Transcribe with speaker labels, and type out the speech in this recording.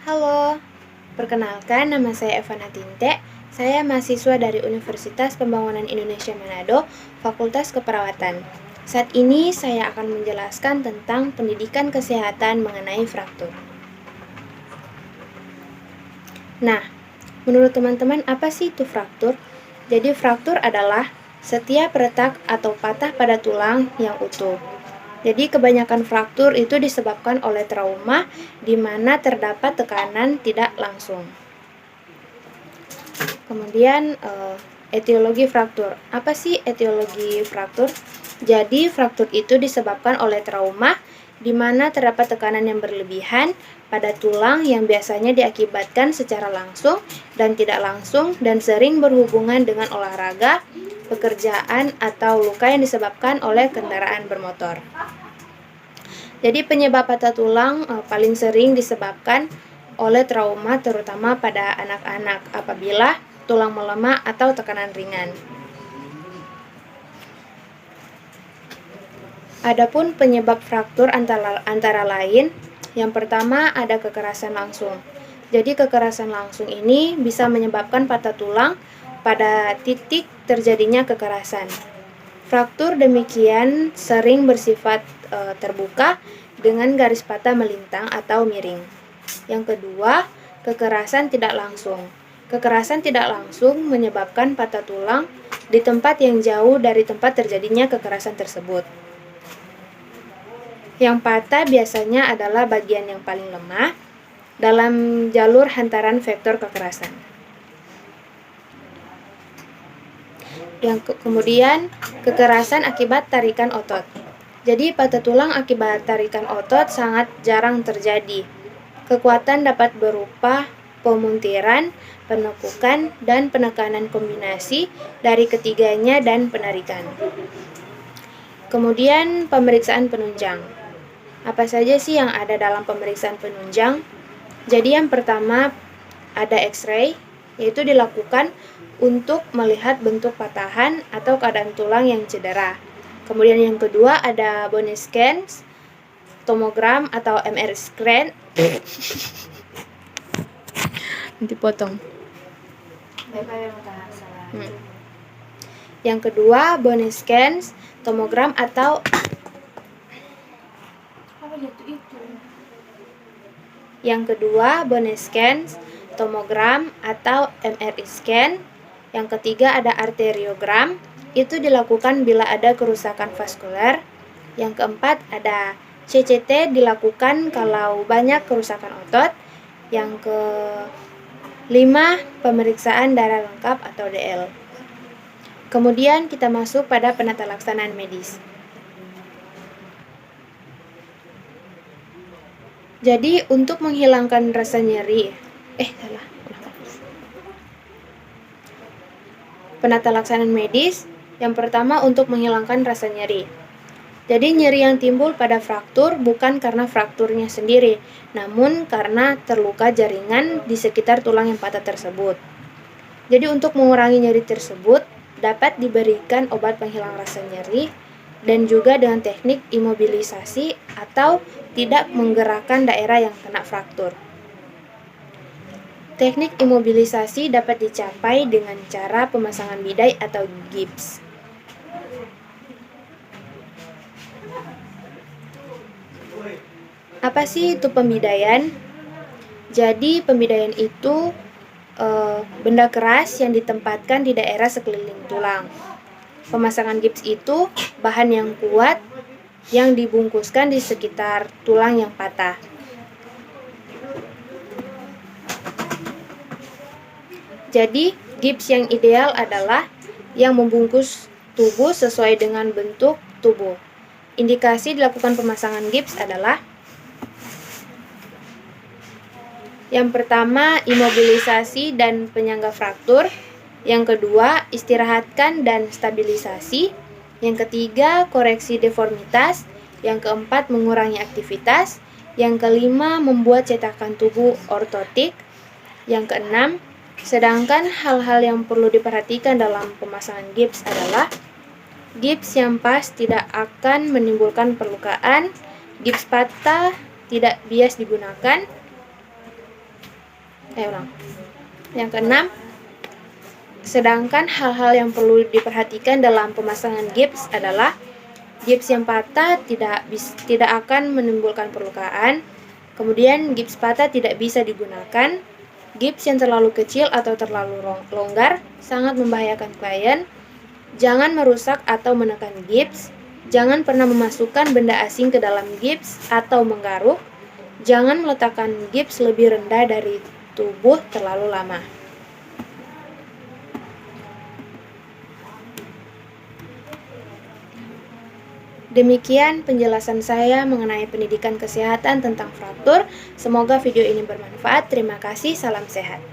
Speaker 1: Halo, perkenalkan nama saya Evana Tinte. Saya mahasiswa dari Universitas Pembangunan Indonesia Manado, Fakultas Keperawatan. Saat ini saya akan menjelaskan tentang pendidikan kesehatan mengenai fraktur. Nah, menurut teman-teman apa sih itu fraktur? Jadi fraktur adalah setiap retak atau patah pada tulang yang utuh. Jadi kebanyakan fraktur itu disebabkan oleh trauma di mana terdapat tekanan tidak langsung. Kemudian etiologi fraktur. Apa sih etiologi fraktur? Jadi fraktur itu disebabkan oleh trauma di mana terdapat tekanan yang berlebihan pada tulang yang biasanya diakibatkan secara langsung dan tidak langsung dan sering berhubungan dengan olahraga, pekerjaan, atau luka yang disebabkan oleh kendaraan bermotor. Jadi penyebab patah tulang paling sering disebabkan oleh trauma terutama pada anak-anak apabila tulang melemah atau tekanan ringan. Adapun penyebab fraktur antara lain, yang pertama ada kekerasan langsung. Jadi kekerasan langsung ini bisa menyebabkan patah tulang pada titik terjadinya kekerasan. Fraktur demikian sering bersifat terbuka dengan garis patah melintang atau miring. Yang kedua, kekerasan tidak langsung. Kekerasan tidak langsung menyebabkan patah tulang di tempat yang jauh dari tempat terjadinya kekerasan tersebut. Yang patah biasanya adalah bagian yang paling lemah dalam jalur hantaran vektor kekerasan. Kemudian, kekerasan akibat tarikan otot. Jadi, patah tulang akibat tarikan otot sangat jarang terjadi. Kekuatan dapat berupa pemuntiran, penekukan, dan penekanan kombinasi dari ketiganya dan penarikan. Kemudian, pemeriksaan penunjang. Apa saja sih yang ada dalam pemeriksaan penunjang? Jadi yang pertama ada X-ray, yaitu dilakukan untuk melihat bentuk patahan atau keadaan tulang yang cedera. Kemudian yang kedua ada bone scan, tomogram atau MR scan. Nanti potong. Yang kedua bone scan, tomogram atau Yang kedua bone scan, tomogram atau MRI scan. Yang ketiga ada arteriogram, itu dilakukan bila ada kerusakan vaskuler. Yang keempat ada CCT, dilakukan kalau banyak kerusakan otot. Yang kelima pemeriksaan darah lengkap atau DL. Kemudian kita masuk pada penata laksanaan medis. Jadi untuk menghilangkan rasa nyeri, penata laksanaan medis, yang pertama untuk menghilangkan rasa nyeri. Jadi nyeri yang timbul pada fraktur bukan karena frakturnya sendiri, namun karena terluka jaringan di sekitar tulang yang patah tersebut. Jadi untuk mengurangi nyeri tersebut, dapat diberikan obat penghilang rasa nyeri dan juga dengan teknik imobilisasi atau tidak menggerakkan daerah yang kena fraktur. Teknik imobilisasi dapat dicapai dengan cara pemasangan bidai atau gips. Apa sih itu pembidaian? Jadi pembidaian itu benda keras yang ditempatkan di daerah sekeliling tulang. Pemasangan gips itu bahan yang kuat yang dibungkuskan di sekitar tulang yang patah. Jadi, gips yang ideal adalah yang membungkus tubuh sesuai dengan bentuk tubuh. Indikasi dilakukan pemasangan gips adalah yang pertama, imobilisasi dan penyangga fraktur. Yang kedua, istirahatkan dan stabilisasi. Yang ketiga, koreksi deformitas. Yang keempat, mengurangi aktivitas. Yang kelima, membuat cetakan tubuh ortotik. Yang keenam, sedangkan hal-hal yang perlu diperhatikan dalam pemasangan gips adalah gips yang pas tidak akan menimbulkan perlukaan, gips patah tidak bias digunakan, Ulang. Yang keenam, sedangkan hal-hal yang perlu diperhatikan dalam pemasangan gips adalah gips yang patah tidak akan menimbulkan perlukaan. Kemudian gips patah tidak bisa digunakan. Gips yang terlalu kecil atau terlalu longgar sangat membahayakan klien. Jangan merusak atau menekan gips. Jangan pernah memasukkan benda asing ke dalam gips atau menggaruk. Jangan meletakkan gips lebih rendah dari tubuh terlalu lama. Demikian penjelasan saya mengenai pendidikan kesehatan tentang fraktur. Semoga video ini bermanfaat. Terima kasih, salam sehat.